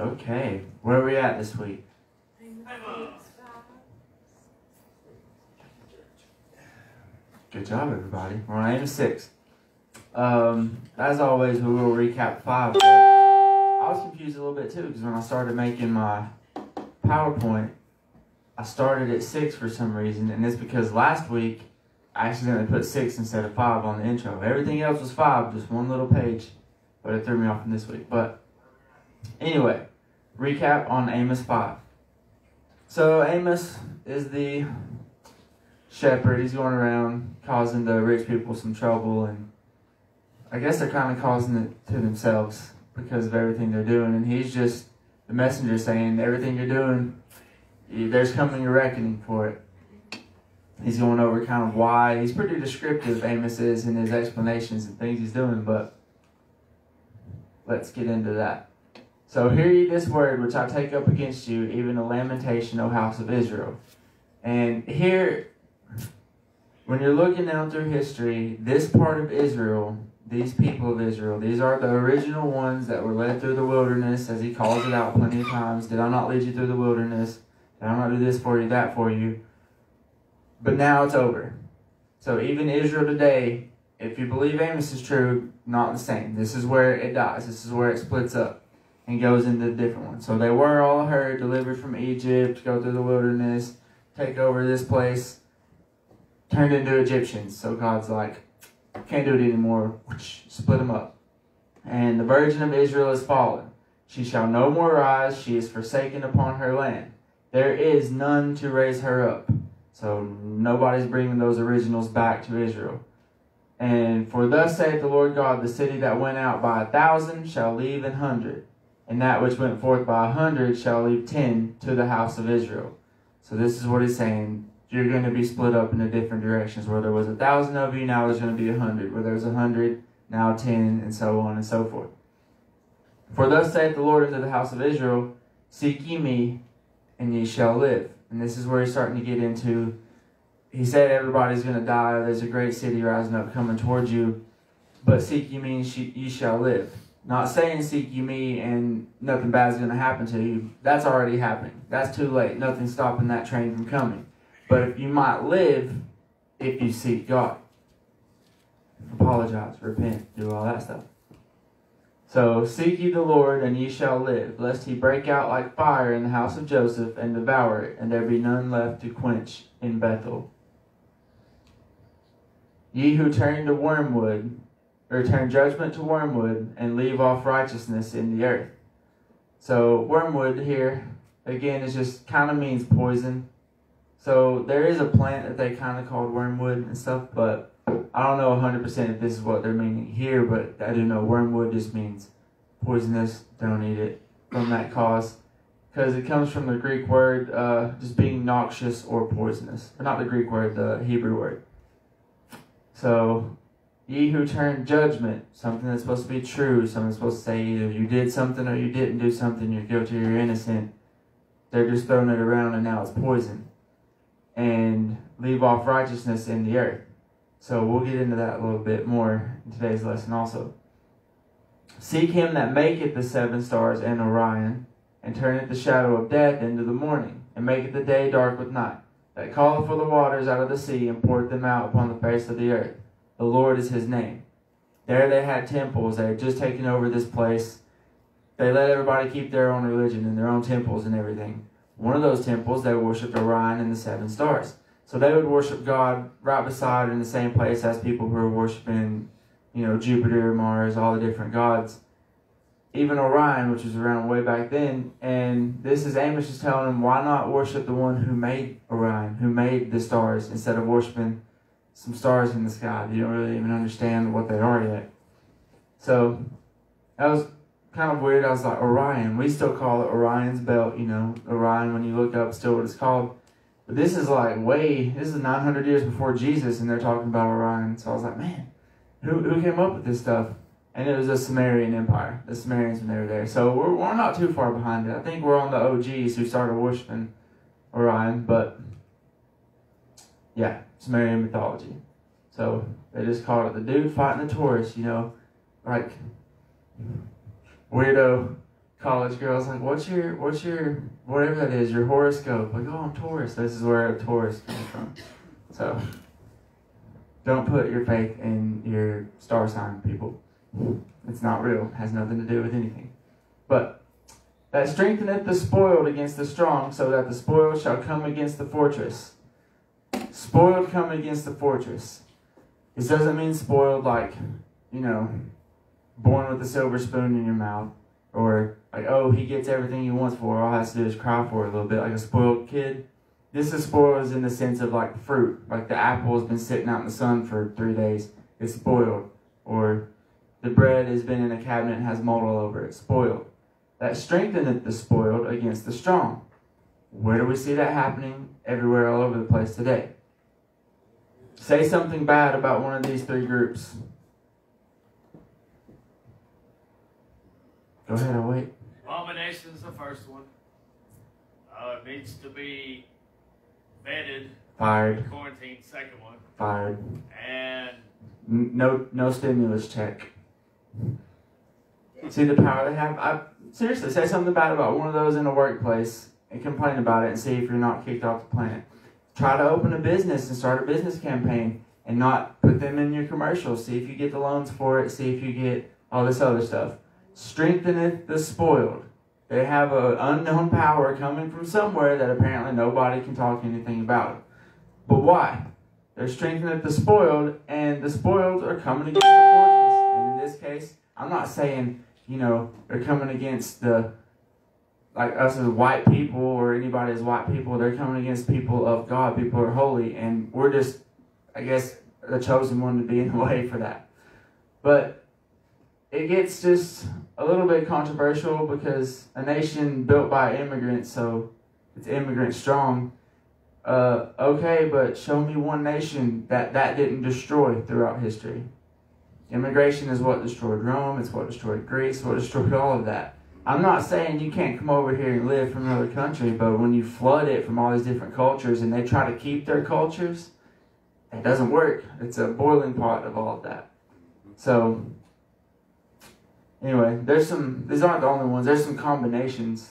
Okay, where are we at this week? Good job, everybody. We're on Amos 6. As always, we will recap 5. But I was confused a little bit too, because when I started making my PowerPoint, I started at 6 for some reason, and it's because last week I accidentally put 6 instead of 5 on the intro. Everything else was 5, just one little page, but it threw me off in this week. But anyway, recap on Amos 5. So Amos is the shepherd. He's going around causing the rich people some trouble, and I guess they're kind of causing it to themselves because of everything they're doing. And he's just the messenger saying, everything you're doing, there's coming a reckoning for it. He's going over kind of why. He's pretty descriptive, Amos is, in his explanations and things he's doing, but let's get into that. So hear ye this word which I take up against you, even a lamentation, O house of Israel. And here, when you're looking down through history, this part of Israel, these people of Israel, these are the original ones that were led through the wilderness, as he calls it out plenty of times. Did I not lead you through the wilderness? Did I not do this for you, that for you? But now it's over. So even Israel today, if you believe Amos is true, not the same. This is where it dies. This is where it splits up and goes into the different ones. So they were all heard, delivered from Egypt, go through the wilderness, take over this place, turned into Egyptians. So God's like, can't do it anymore. Split them up. And the virgin of Israel is fallen. She shall no more rise. She is forsaken upon her land. There is none to raise her up. So nobody's bringing those originals back to Israel. And for thus saith the Lord God, the city that went out by 1,000 shall leave 100. And that which went forth by 100 shall leave 10 to the house of Israel. So this is what he's saying. You're going to be split up into different directions. Where there was 1,000 of you, now there's going to be 100. Where there's 100, now 10, and so on and so forth. For thus saith the Lord unto the house of Israel, seek ye me, and ye shall live. And this is where he's starting to get into, he said everybody's going to die. There's a great city rising up coming towards you. But seek ye me, and ye shall live. Not saying seek ye me and nothing bad's going to happen to you. That's already happening. That's too late. Nothing's stopping that train from coming. But if you might live, if you seek God. Apologize, repent, do all that stuff. So, seek ye the Lord, and ye shall live, lest he break out like fire in the house of Joseph, and devour it, and there be none left to quench in Bethel. Ye who turn to wormwood, or turn judgment to wormwood, and leave off righteousness in the earth. So, wormwood here, again, is just kind of means poison. So, there is a plant that they kind of called wormwood and stuff, but I don't know 100% if this is what they're meaning here, but I do know wormwood just means poisonous. Don't eat it from that cause. Because it comes from the Greek word just being noxious or poisonous. Or not the Greek word, the Hebrew word. So, ye who turn judgment, something that's supposed to be true, something that's supposed to say either you did something or you didn't do something, you're guilty or you're innocent. They're just throwing it around and now it's poison. And leave off righteousness in the earth. So we'll get into that a little bit more in today's lesson also. Seek him that maketh the 7 stars and Orion, and turneth the shadow of death into the morning, and maketh the day dark with night, that calleth for the waters out of the sea, and poureth them out upon the face of the earth. The Lord is his name. There they had temples. They had just taken over this place. They let everybody keep their own religion and their own temples and everything. One of those temples, they worshipped Orion and the 7 stars. So they would worship God right beside in the same place as people who are worshiping, Jupiter, Mars, all the different gods. Even Orion, which was around way back then. And this is Amos just telling them, why not worship the one who made Orion, who made the stars, instead of worshiping some stars in the sky. You don't really even understand what they are yet. So that was kind of weird. I was like, Orion. We still call it Orion's belt, Orion, when you look up, still what it's called. But this is this is 900 years before Jesus, and they're talking about Orion. So I was like, man, who came up with this stuff? And it was the Sumerian Empire, the Sumerians when they were there. So we're not too far behind it. I think we're on the OGs who started worshiping Orion, but yeah, Sumerian mythology. So they just called it the dude fighting the Taurus, like weirdo college girls like, what's your whatever that is, your horoscope? Like, oh, I'm Taurus. This is where Taurus comes from. So don't put your faith in your star sign, people. It's not real. It has nothing to do with anything. But that strengtheneth the spoiled against the strong, so that the spoiled shall come against the fortress. Spoiled come against the fortress. This doesn't mean spoiled like, born with a silver spoon in your mouth. Or like, oh, he gets everything he wants for it. All he has to do is cry for it a little bit, like a spoiled kid. This is spoiled in the sense of like fruit. Like the apple has been sitting out in the sun for 3 days. It's spoiled. Or the bread has been in a cabinet and has mold all over it. Spoiled. That strengtheneth the spoiled against the strong. Where do we see that happening? Everywhere, all over the place today. Say something bad about one of these 3 groups. Go ahead, I'll wait. Abomination's the first one. It needs to be vetted. Fired. Quarantine, second one. Fired. And no stimulus check. See the power they have? Seriously, say something bad about one of those in the workplace and complain about it and see if you're not kicked off the planet. Try to open a business and start a business campaign and not put them in your commercials. See if you get the loans for it. See if you get all this other stuff. Strengtheneth the spoiled. They have an unknown power coming from somewhere that apparently nobody can talk anything about. But why? They're strengtheneth the spoiled, and the spoiled are coming against the fortress. And in this case, I'm not saying, they're coming against like us as white people or anybody as white people. They're coming against people of God. People are holy, and we're just, I guess, the chosen one to be in the way for that. But it gets just a little bit controversial because a nation built by immigrants, so it's immigrant strong. Okay, but show me one nation that didn't destroy throughout history. Immigration is what destroyed Rome. It's what destroyed Greece. What destroyed all of that. I'm not saying you can't come over here and live from another country, but when you flood it from all these different cultures and they try to keep their cultures, it doesn't work. It's a boiling pot of all of that. So anyway, these aren't the only ones. There's some combinations.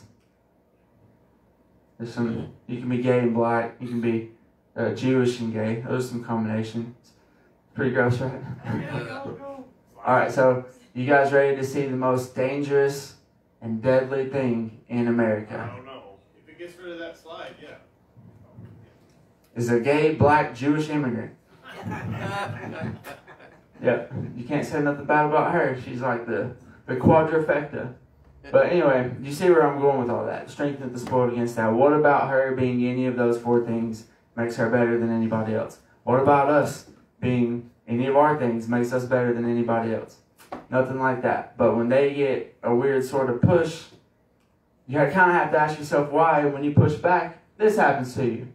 You can be gay and black. You can be Jewish and gay. Those are some combinations. Pretty gross, right? Alright, so you guys ready to see the most dangerous and deadly thing in America? I don't know. If it gets rid of that slide, yeah. Is a gay, black, Jewish immigrant. Yeah, you can't say nothing bad about her. She's like the quadrifecta. But anyway, you see where I'm going with all that. Strengthen the spoiled against that. What about her being any of those 4 things makes her better than anybody else? What about us being any of our things makes us better than anybody else? Nothing like that. But when they get a weird sort of push, you kind of have to ask yourself why. When you push back, this happens to you.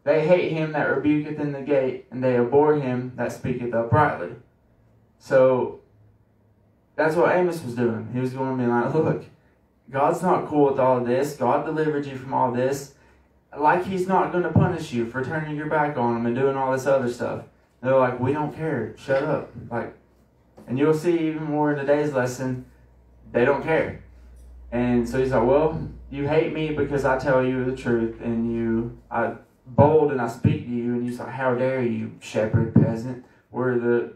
They hate him that rebuketh in the gate, and they abhor him that speaketh uprightly. So that's what Amos was doing. He was going to be like, look, God's not cool with all of this. God delivered you from all this. Like he's not going to punish you for turning your back on him and doing all this other stuff. And they're like, we don't care. Shut up. And you'll see even more in today's lesson, they don't care. And so he's like, well, you hate me because I tell you the truth, and I bold and I speak to you, and you're like, how dare you, shepherd, peasant. We're the,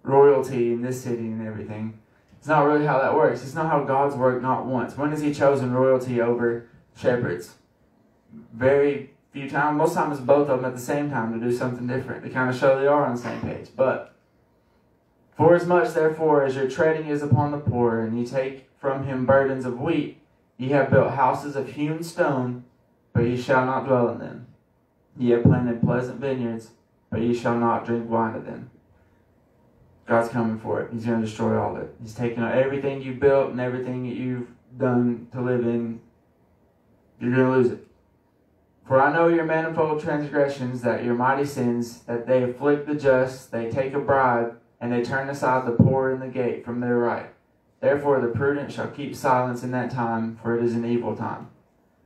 royalty in this city and everything. It's not really how that works. It's not how God's worked, not once. When has he chosen royalty over shepherds? Very few times. Most times it's both of them at the same time to do something different, to kind of show they are on the same page. But forasmuch therefore as your treading is upon the poor, and you take from him burdens of wheat, ye have built houses of hewn stone, but ye shall not dwell in them. Ye have planted pleasant vineyards, but ye shall not drink wine of them. God's coming for it. He's going to destroy all of it. He's taking everything you've built and everything that you've done to live in. You're going to lose it. For I know your manifold transgressions, that your mighty sins, that they afflict the just, they take a bribe, and they turn aside the poor in the gate from their right. Therefore the prudent shall keep silence in that time, for it is an evil time.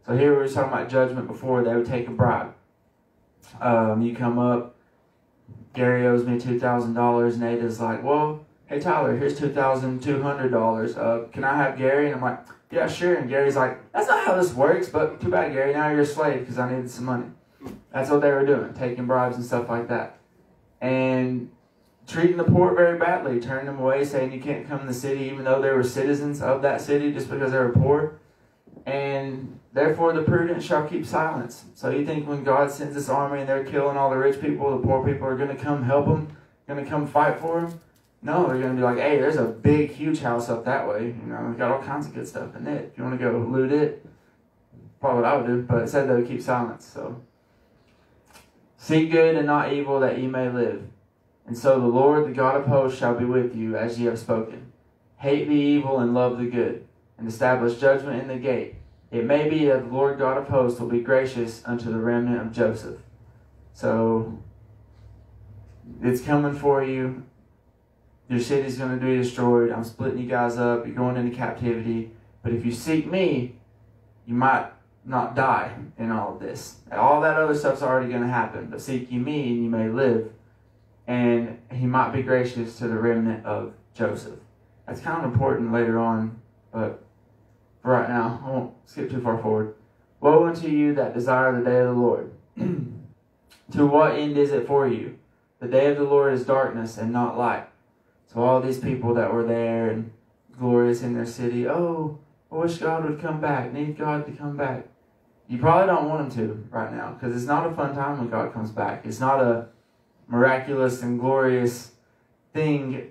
So here we were talking about judgment before. They would take a bribe. You come up, Gary owes me $2,000, and Ada's like, well, hey, Tyler, here's $2,200. Can I have Gary? And I'm like, yeah, sure. And Gary's like, that's not how this works, but too bad, Gary. Now you're a slave because I needed some money. That's what they were doing, taking bribes and stuff like that. And treating the poor very badly, turning them away, saying you can't come in the city even though they were citizens of that city just because they were poor. And therefore the prudent shall keep silence. So you think when God sends this army and they're killing all the rich people, the poor people are going to come help them, going to come fight for them? No, they're going to be like, hey, there's a big, huge house up that way. You know, we've got all kinds of good stuff in it. If you want to go loot it, probably what I would do. But it said they would keep silence. So seek good and not evil, that ye may live. And so the Lord, the God of hosts, shall be with you, as ye have spoken. Hate the evil and love the good, and establish judgment in the gate. It may be that the Lord God of hosts will be gracious unto the remnant of Joseph. So it's coming for you. Your city's going to be destroyed. I'm splitting you guys up. You're going into captivity. But if you seek me, you might not die in all of this. All that other stuff's already going to happen. But seek ye me, and you may live. And he might be gracious to the remnant of Joseph. That's kind of important later on, but for right now, I won't skip too far forward. Woe unto you that desire the day of the Lord. To what end is it for you? The day of the Lord is darkness and not light. So all these people that were there and glorious in their city, oh, I wish God would come back, need God to come back. You probably don't want him to right now, because it's not a fun time when God comes back. It's not a miraculous and glorious thing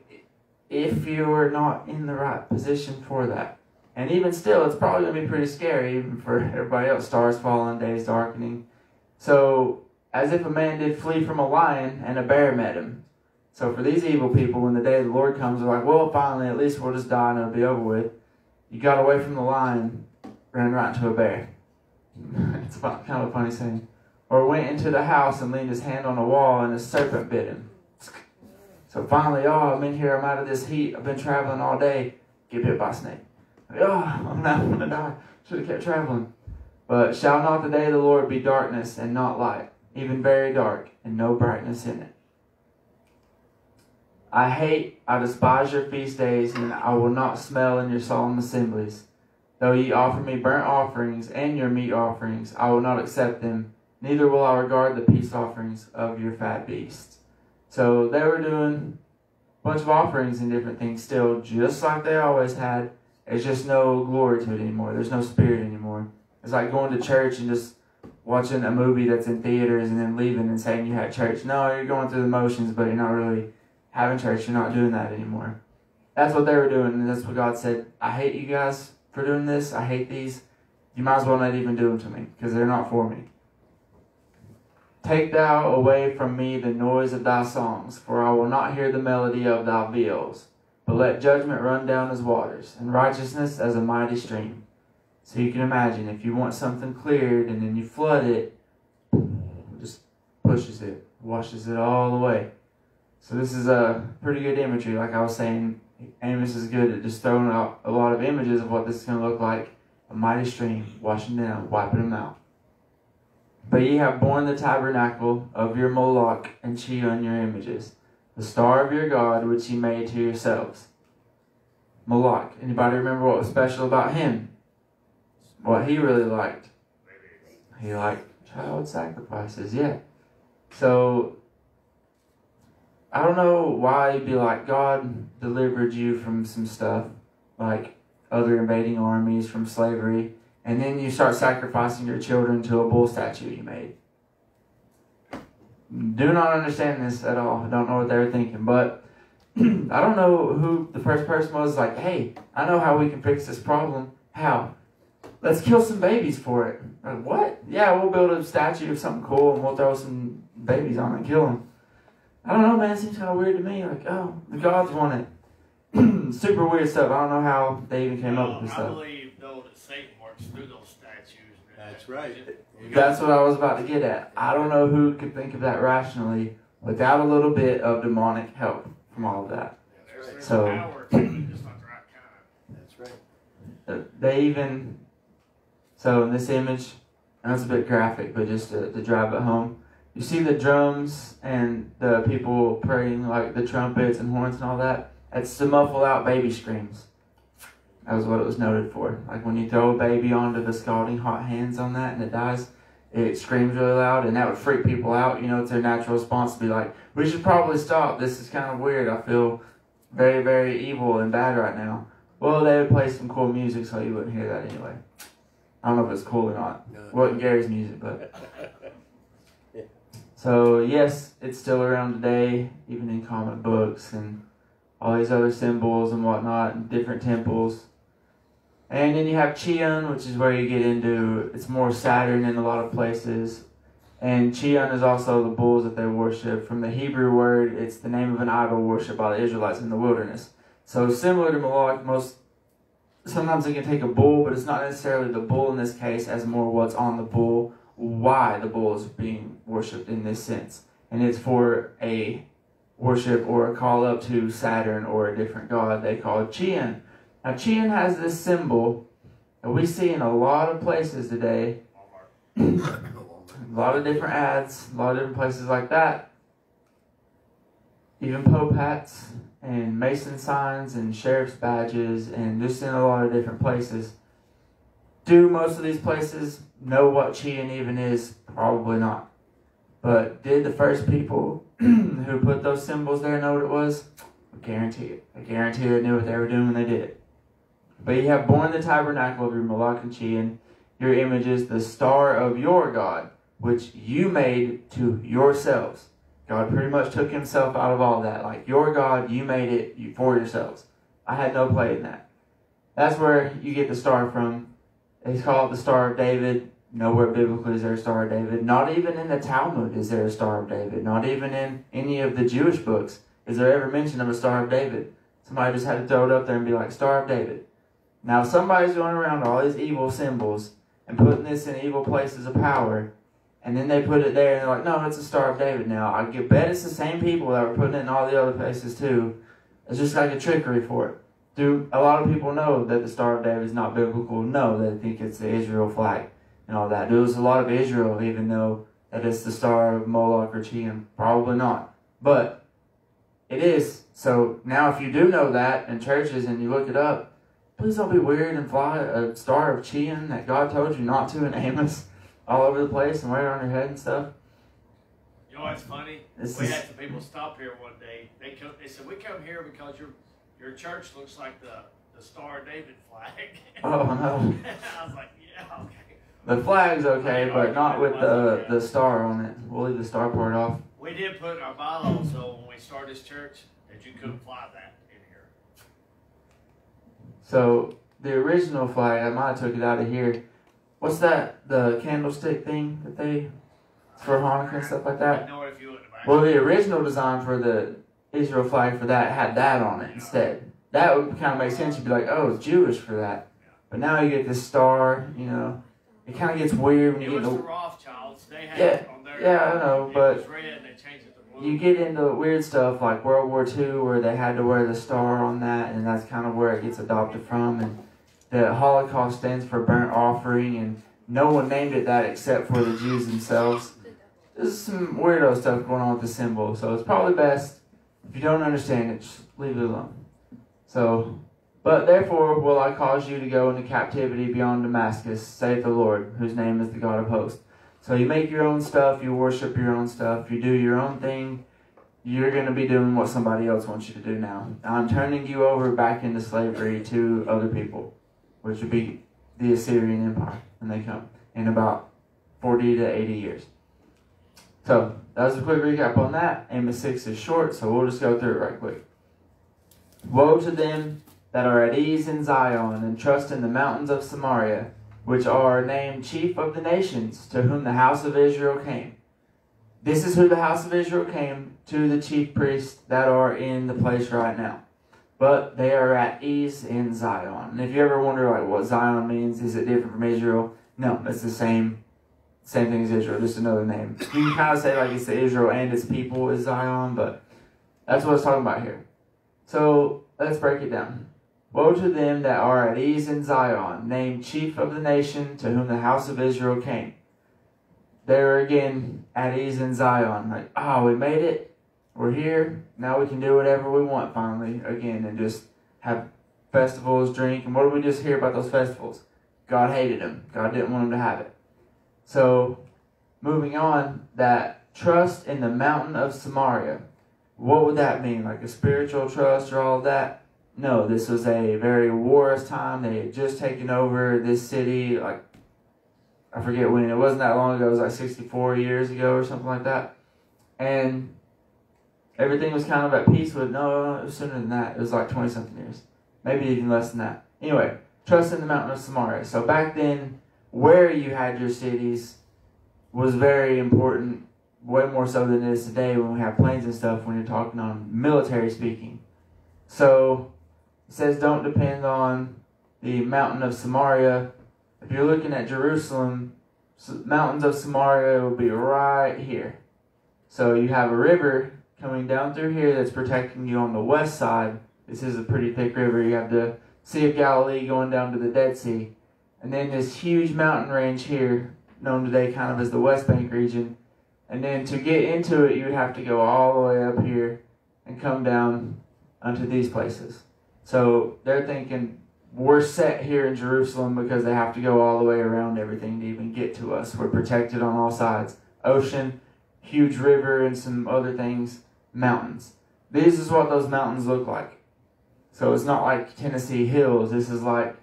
if you're not in the right position for that. And even still, it's probably going to be pretty scary, even for everybody else. Stars falling, days darkening. So, as if a man did flee from a lion and a bear met him. So for these evil people, when the day of the Lord comes, they're like, well, finally, at least we'll just die and it'll be over with. You got away from the lion, ran right into a bear. It's kind of a funny saying. Or went into the house and leaned his hand on a wall and a serpent bit him. So finally, oh, I'm in here, I'm out of this heat, I've been traveling all day, get bit by a snake. Oh, I'm not going to die. Should have kept traveling. But shall not the day of the Lord be darkness and not light, even very dark, and no brightness in it? I despise your feast days, and I will not smell in your solemn assemblies. Though ye offer me burnt offerings and your meat offerings, I will not accept them, neither will I regard the peace offerings of your fat beasts. So they were doing a bunch of offerings and different things still, just like they always had. There's just no glory to it anymore. There's no spirit anymore. It's like going to church and just watching a movie that's in theaters and then leaving and saying you had church. No, you're going through the motions, but you're not really having church. You're not doing that anymore. That's what they were doing, and that's what God said. I hate you guys for doing this. I hate these. You might as well not even do them to me, because they're not for me. Take thou away from me the noise of thy songs, for I will not hear the melody of thy viols. But let judgment run down as waters, and righteousness as a mighty stream. So you can imagine, if you want something cleared, and then you flood it, it just pushes it, washes it all away. So this is a pretty good imagery. Like I was saying, Amos is good at just throwing out a lot of images of what this is going to look like. A mighty stream, washing down, wiping them out. But ye have borne the tabernacle of your Moloch and Chiun your images, the star of your God which ye made to yourselves. Moloch. Anybody remember what was special about him? What he really liked? He liked child sacrifices, yeah. So, I don't know why you'd be like, God delivered you from some stuff, like other invading armies, from slavery, and then you start sacrificing your children to a bull statue you made. Do not understand this at all. I don't know what they were thinking, but I don't know who the first person was like, hey, I know how we can fix this problem. How? Let's kill some babies for it. Like, what? Yeah, we'll build a statue of something cool and we'll throw some babies on it and kill them. I don't know, man. It seems kind of weird to me. Like, oh, the gods want it. Super weird stuff. I don't know how they even came up with this stuff. I believe, though, that Satan works through those statues. That's right. That's what I was about to get at. I don't know who could think of that rationally without a little bit of demonic help from all of that. There's So, power to it, just not the right kind. That's right. they even, so in this image, and it's a bit graphic, but just to drive it home, you see the drums and the people praying, like the trumpets and horns and all that. It's to muffle out baby screams. That was what it was noted for. Like when you throw a baby onto the scalding hot hands on that and it dies, it screams really loud, and that would freak people out. You know, it's their natural response to be like, we should probably stop. This is kind of weird. I feel very, very evil and bad right now. Well, they would play some cool music so you wouldn't hear that anyway. I don't know if it's cool or not. It wasn't Gary's music, but... So, yes, it's still around today, even in comic books and all these other symbols and whatnot, and different temples. And then you have Chion, which is where you get into, it's more Saturn in a lot of places. And Chion is also the bulls that they worship. From the Hebrew word, it's the name of an idol worshipped by the Israelites in the wilderness. So similar to Moloch, sometimes they can take a bull, but it's not necessarily the bull in this case, as more what's on the bull, why the bull is being worshipped in this sense. And it's for a worship or a call up to Saturn or a different god they call Chion. Now Chion has this symbol that we see in a lot of places today. A lot of different ads, a lot of different places like that. Even Pope hats and Mason signs and sheriff's badges, and just in a lot of different places. Do most of these places know what Chion even is? Probably not. But did the first people who put those symbols there know what it was? I guarantee it. I guarantee they knew what they were doing when they did it. But you have borne the tabernacle of your Moloch and Chion, your images, the star of your God, which you made to yourselves. God pretty much took himself out of all that. Like, your God, you made it for yourselves. I had no play in that. That's where you get the star from. They call it the Star of David. Nowhere biblically is there a Star of David. Not even in the Talmud is there a Star of David. Not even in any of the Jewish books is there ever mention of a Star of David. Somebody just had to throw it up there and be like, Star of David. Now, if somebody's going around all these evil symbols and putting this in evil places of power, and then they put it there and they're like, no, it's a Star of David now. I bet it's the same people that were putting it in all the other places too. It's just like a trickery for it. Do a lot of people know that the Star of David is not biblical? No, they think it's the Israel flag and all that. There's a lot of Israel, even though that it's the Star of Moloch or Chion. Probably not. But it is. So now if you do know that in churches and you look it up, please don't be weird and fly a Star of Chion that God told you not to in Amos all over the place and wear it on your head and stuff. You know what's funny? We had some people stop here one day. They said, we come here because your church looks like the Star of David flag. Oh, no. I was like, yeah, okay. The flag's okay, but not with the star on it. We'll leave the star part off. We did put in our bylaws, so when we started this church, that you couldn't fly that in here. So, the original flag, I might have took it out of here. What's that? The candlestick thing that they, for Hanukkah and stuff like that? Well, the original design for the Israel flag for that had that on it instead. That would kind of make sense. You'd be like, oh, it's Jewish for that. But now you get this star, you know. It kind of gets weird when you get the Rothschilds. They had it on their, I know, but it was red and they changed it to blue. You get into weird stuff like World War II where they had to wear the star on that, and that's kind of where it gets adopted from. And the Holocaust stands for burnt offering, and no one named it that except for the Jews themselves. There's some weirdo stuff going on with the symbol, so it's probably best, if you don't understand it, just leave it alone. So, but therefore will I cause you to go into captivity beyond Damascus, saith the Lord, whose name is the God of hosts. So you make your own stuff, you worship your own stuff, you do your own thing, you're going to be doing what somebody else wants you to do now. I'm turning you over back into slavery to other people, which would be the Assyrian Empire when they come in about 40 to 80 years. So that was a quick recap on that. Amos 6 is short, so we'll just go through it right quick. Woe to them that are at ease in Zion and trust in the mountains of Samaria, which are named chief of the nations, to whom the house of Israel came. This is who the house of Israel came, to the chief priests that are in the place right now. But they are at ease in Zion. And if you ever wonder like what Zion means, is it different from Israel? No, it's the same thing as Israel, just another name. You can kind of say like it's the Israel and its people is Zion, but that's what it's talking about here. So let's break it down. Woe to them that are at ease in Zion, named chief of the nation, to whom the house of Israel came. They're again at ease in Zion. Like, oh, we made it. we're here. Now we can do whatever we want finally again and just have festivals, drink. And what did we just hear about those festivals? God hated them. God didn't want them to have it. So, moving on, that trust in the mountain of Samaria. What would that mean? Like a spiritual trust or all of that? No, this was a very warless time. They had just taken over this city, like, I forget when. It wasn't that long ago. It was like 64 years ago or something like that. And everything was kind of at peace with, no, it was sooner than that. It was like 20-something years. Maybe even less than that. Anyway, trust in the mountain of Samaria. So back then, where you had your cities was very important, way more so than it is today when we have planes and stuff when you're talking on military speaking. So it says don't depend on the mountain of Samaria. If you're looking at Jerusalem, mountains of Samaria will be right here. So you have a river coming down through here that's protecting you on the west side. This is a pretty thick river. You have the Sea of Galilee going down to the Dead Sea. And then this huge mountain range here, known today kind of as the West Bank region. And then to get into it, you would have to go all the way up here and come down onto these places. So they're thinking, we're set here in Jerusalem because they have to go all the way around everything to even get to us. We're protected on all sides. Ocean, huge river, and some other things, mountains. This is what those mountains look like. So it's not like Tennessee hills. This is like,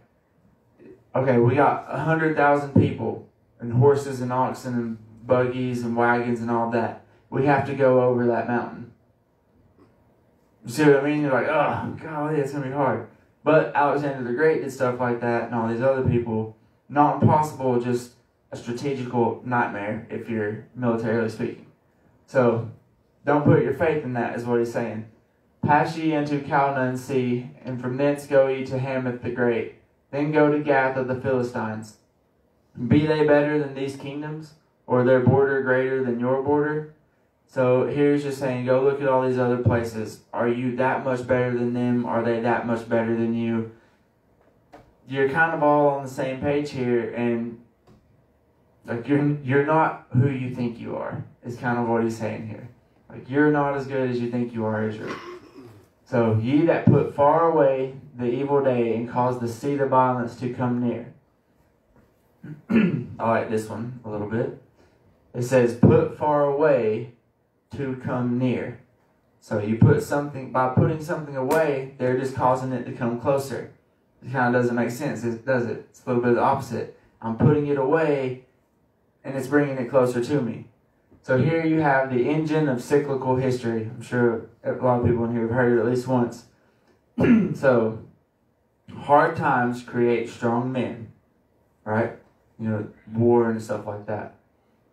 okay, we got 100,000 people and horses and oxen and buggies and wagons and all that. We have to go over that mountain. You see what I mean? You're like, oh, golly, it's going to be hard. But Alexander the Great did stuff like that and all these other people. Not impossible, just a strategical nightmare if you're militarily speaking. So, don't put your faith in that is what he's saying. Pass ye unto Calneh and sea, and from thence go ye to Hamath the Great. Then go to Gath of the Philistines. Be they better than these kingdoms? Or their border greater than your border? So here's just saying, go look at all these other places. Are you that much better than them? Are they that much better than you? You're kind of all on the same page here, and like you're not who you think you are, is kind of what he's saying here. Like you're not as good as you think you are, Israel. So ye that put far away the evil day and cause the seed of violence to come near. I like this one a little bit. It says, put far away to come near. So you put something, by putting something away, they're just causing it to come closer. It kind of doesn't make sense, does it? It's a little bit the opposite. I'm putting it away, and it's bringing it closer to me. So here you have the engine of cyclical history. I'm sure a lot of people in here have heard it at least once. So, hard times create strong men, right? You know, war and stuff like that.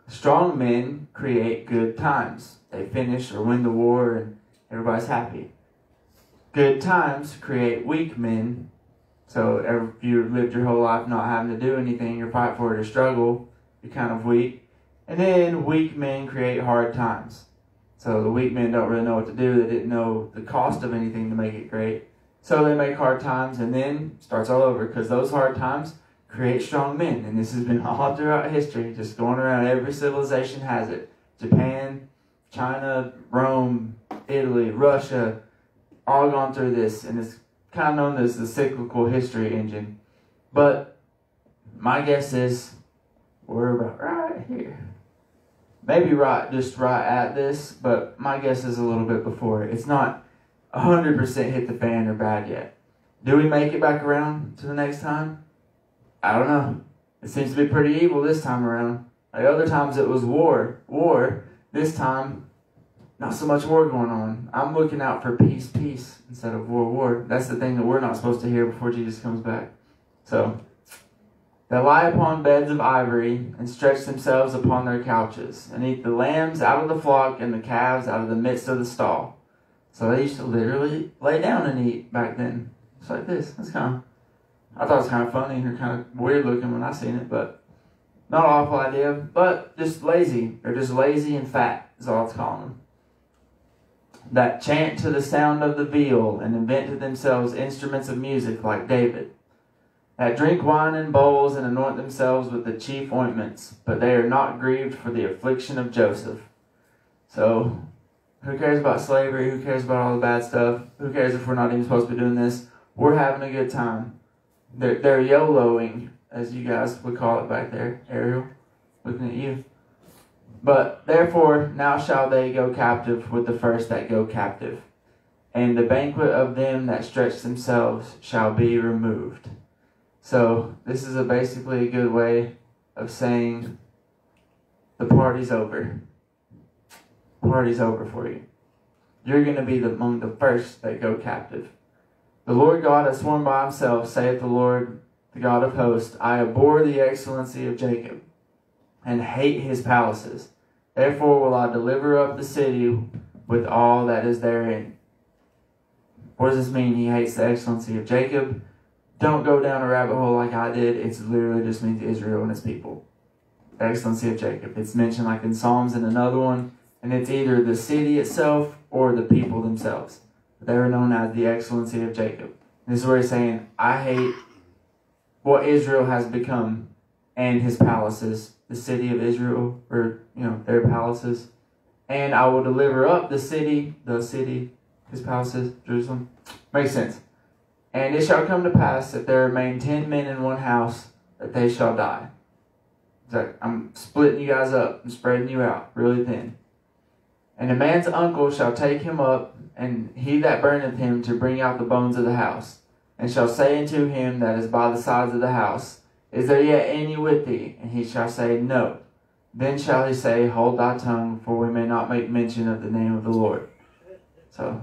Strong men create good times. They finish or win the war and everybody's happy. Good times create weak men. So if you lived your whole life not having to do anything or fight for it or struggle, you're kind of weak. And then weak men create hard times. So the weak men don't really know what to do. They didn't know the cost of anything to make it great. So they make hard times and then starts all over because those hard times create strong men. And this has been all throughout history, just going around. Every civilization has it. Japan, China, Rome, Italy, Russia, all gone through this. And it's kind of known as the cyclical history engine. But my guess is we're about right here. Maybe just right at this, but my guess is a little bit before. It's not 100% hit the fan or bad yet. Do we make it back around to the next time? I don't know. It seems to be pretty evil this time around. Like other times it was war. This time, not so much war going on. I'm looking out for peace instead of war. That's the thing that we're not supposed to hear before Jesus comes back. So, they lie upon beds of ivory and stretch themselves upon their couches and eat the lambs out of the flock and the calves out of the midst of the stall. So they used to literally lay down and eat back then. It's like this. I thought it was kind of funny and kind of weird looking when I seen it, but not an awful idea. But just lazy. They're just lazy and fat is all it's calling them. That chant to the sound of the viol and invent to themselves instruments of music like David. That drink wine in bowls and anoint themselves with the chief ointments, but they are not grieved for the affliction of Joseph. So, Who cares about slavery? Who cares about all the bad stuff? Who cares if we're not even supposed to be doing this? We're having a good time. They're YOLOing, as you guys would call it back there. Ariel, looking at you. But therefore, now shall they go captive with the first that go captive. And the banquet of them that stretch themselves shall be removed. So this is basically a good way of saying the party's over. Party's over for you. You're going to be among the first that go captive. The Lord God has sworn by himself, saith the Lord, the God of hosts, I abhor the excellency of Jacob, and hate his palaces. Therefore will I deliver up the city with all that is therein. What does this mean? He hates the excellency of Jacob. Don't go down a rabbit hole like I did. It's literally just means Israel and his people. The excellency of Jacob. It's mentioned like in Psalms and another one. And it's either the city itself or the people themselves. They were known as the excellency of Jacob. This is where he's saying, I hate what Israel has become and his palaces. The city of Israel, or, their palaces. And I will deliver up the city, his palaces, Jerusalem. Makes sense. And it shall come to pass, if there remain 10 men in one house, that they shall die. It's like, I'm splitting you guys up and spreading you out really thin. And a man's uncle shall take him up, and he that burneth him to bring out the bones of the house, and shall say unto him that is by the sides of the house, Is there yet any with thee? And he shall say, No. Then shall he say, Hold thy tongue, for we may not make mention of the name of the Lord. So,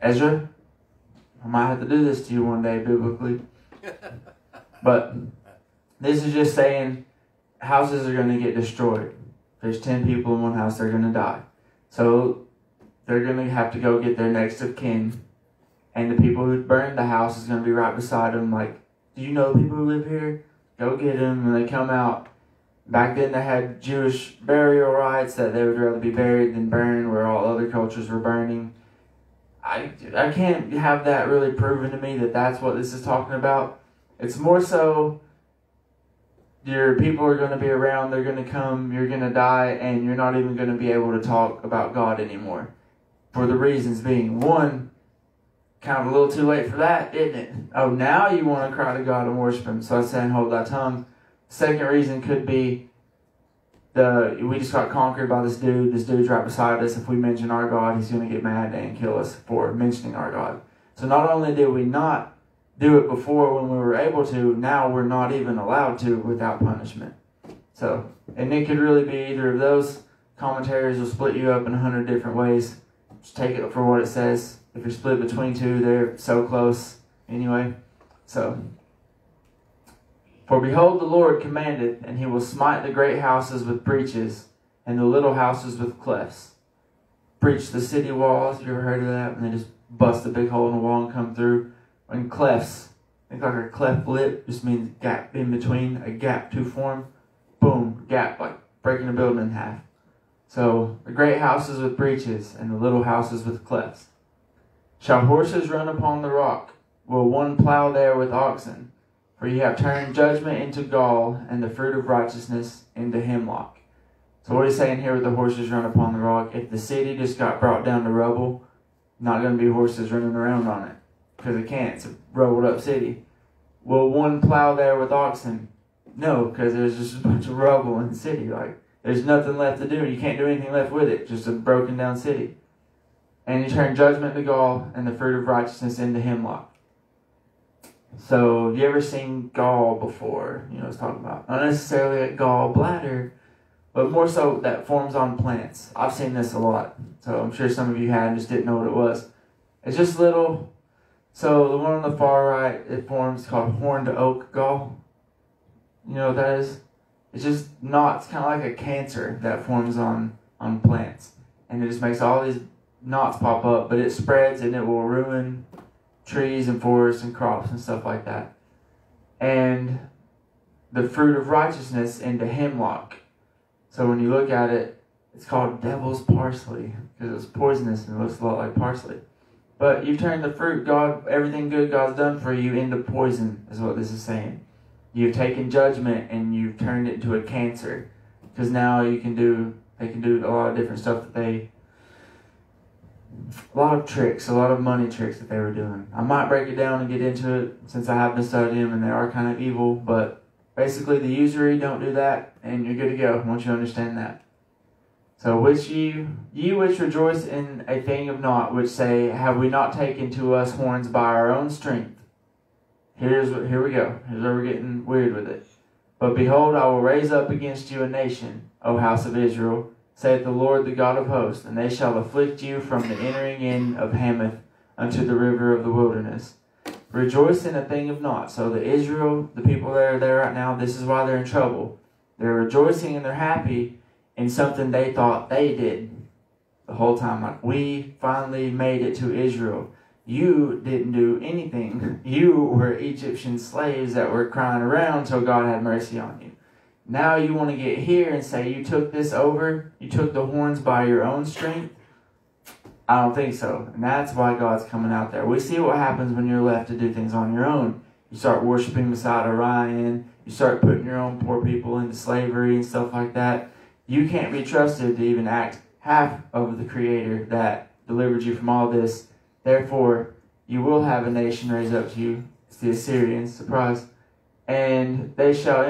Ezra, I might have to do this to you one day biblically. But this is just saying houses are going to get destroyed. If there's 10 people in one house, they're going to die. So they're going to have to go get their next of kin. And the people who burned the house is going to be right beside them. Like, do you know people who live here? Go get them. And they come out. Back then they had Jewish burial rites that they would rather be buried than burned, where all other cultures were burning. I can't have that really proven to me that that's what this is talking about. It's more so your people are going to be around, they're going to come, you're going to die, and you're not even going to be able to talk about God anymore. For the reasons being, one, kind of a little too late for that, isn't it? Oh, now you want to cry to God and worship Him, so that's saying hold thy tongue. Second reason could be we just got conquered by this dude. This dude's right beside us. If we mention our God, he's going to get mad and kill us for mentioning our God. So not only did we not do it before when we were able to, now we're not even allowed to without punishment. So, and it could really be either of those. Commentaries will split you up in 100 different ways. Just take it for what it says. If you're split between two, they're so close anyway. So, for behold, the Lord commanded, and He will smite the great houses with breaches, and the little houses with clefts. Breach the city walls. You ever heard of that? And they just bust a big hole in the wall and come through. And clefts. Think like a cleft lip. Just means gap in between. A gap to form. Boom. Gap. Like breaking a building in half. So, the great houses with breaches, and the little houses with clefts. Shall horses run upon the rock? Will one plow there with oxen? For ye have turned judgment into gall, and the fruit of righteousness into hemlock. So what he's saying here with the horses run upon the rock, if the city just got brought down to rubble, not going to be horses running around on it. Because it can't. It's a rubbled up city. Will one plow there with oxen? No, because there's just a bunch of rubble in the city. Like, there's nothing left to do, and you can't do anything left with it. Just a broken down city. And you turn judgment into gall, and the fruit of righteousness into hemlock. So, have you ever seen gall before? It's talking about not necessarily a gall bladder, but more so that forms on plants. I've seen this a lot. So, I'm sure some of you had and just didn't know what it was. It's just little. So, the one on the far right, it forms called horned oak gall. You know what that is? It's just knots, kind of like a cancer that forms on plants. And it just makes all these knots pop up, but it spreads and it will ruin trees and forests and crops and stuff like that. And the fruit of righteousness into hemlock. So when you look at it, it's called devil's parsley because it's poisonous and it looks a lot like parsley. But you've turned the fruit, everything good God's done for you, into poison, is what this is saying. You've taken judgment and you've turned it into a cancer. Because now they can do a lot of different stuff that lot of tricks, a lot of money tricks that they were doing. I might break it down and get into it since I have been studying them and they are kind of evil, but basically the usury, don't do that and you're good to go once you understand that. So which ye which rejoice in a thing of naught, which say, have we not taken to us horns by our own strength? Here we go. Here's where we're getting weird with it. But behold, I will raise up against you a nation, O house of Israel, saith the Lord, the God of hosts, and they shall afflict you from the entering in of Hamath unto the river of the wilderness. Rejoice in a thing of naught. So the Israel, the people that are there right now, this is why they're in trouble. They're rejoicing and they're happy in something they thought they did the whole time. Like, we finally made it to Israel. You didn't do anything. You were Egyptian slaves that were crying around till God had mercy on you. Now you want to get here and say you took this over? You took the horns by your own strength? I don't think so. And that's why God's coming out there. We see what happens when you're left to do things on your own. You start worshiping beside Orion. You start putting your own poor people into slavery and stuff like that. You can't be trusted to even act half of the Creator that delivered you from all this. Therefore, you will have a nation raised up to you. It's the Assyrians, surprise. And they shall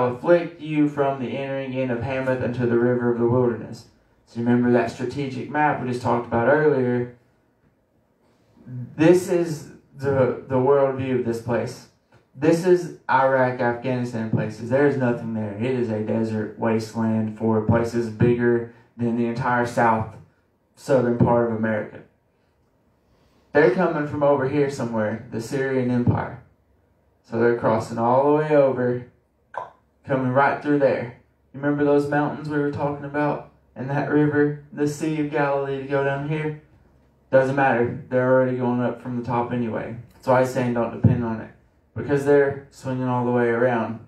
afflict you from the entering in of Hamath unto the river of the wilderness. So remember that strategic map we just talked about earlier. This is the worldview of this place. This is Iraq, Afghanistan places. There is nothing there. It is a desert wasteland for places bigger than the entire southern part of America. They're coming from over here somewhere, the Syrian Empire. So they're crossing all the way over, coming right through there. You remember those mountains we were talking about? And that river, the Sea of Galilee, to go down here? Doesn't matter. They're already going up from the top anyway. That's why he's saying don't depend on it. Because they're swinging all the way around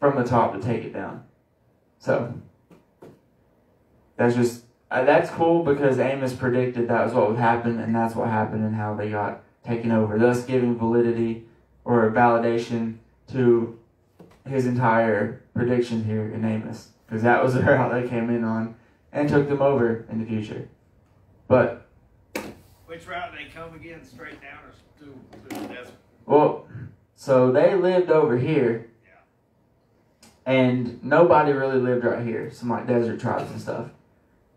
from the top to take it down. So, that's cool because Amos predicted that was what would happen, and that's what happened and how they got taken over, thus giving validity or validation to his entire prediction here in Amos. Because that was the route they came in on and took them over in the future. But which route did they come again? Straight down or through the desert? Well, so they lived over here. Yeah. And nobody really lived right here. Some like desert tribes and stuff.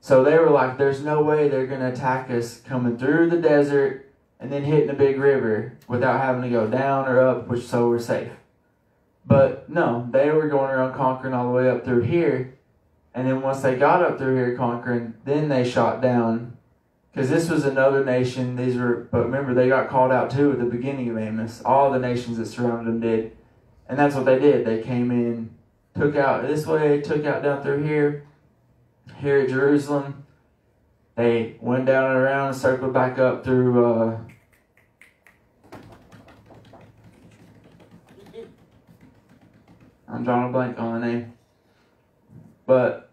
So they were like, there's no way they're going to attack us coming through the desert and then hitting a big river without having to go down or up, which so we're safe. But no, they were going around conquering all the way up through here. And then once they got up through here conquering, then they shot down. Because this was another nation. But remember, they got called out too at the beginning of Amos. All the nations that surrounded them did. And that's what they did. They came in, took out this way, took out down through here. Here at Jerusalem. They went down and around and circled back up through I'm drawing a blank on the name. But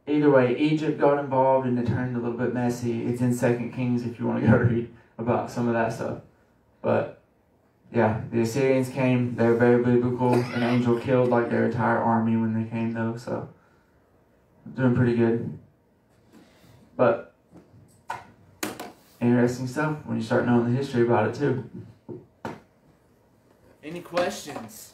either way, Egypt got involved and it turned a little bit messy. It's in 2 Kings if you want to go read about some of that stuff. But yeah, the Assyrians came. They were very biblical. An angel killed like their entire army when they came though. So doing pretty good. But interesting stuff when you start knowing the history about it too. Any questions?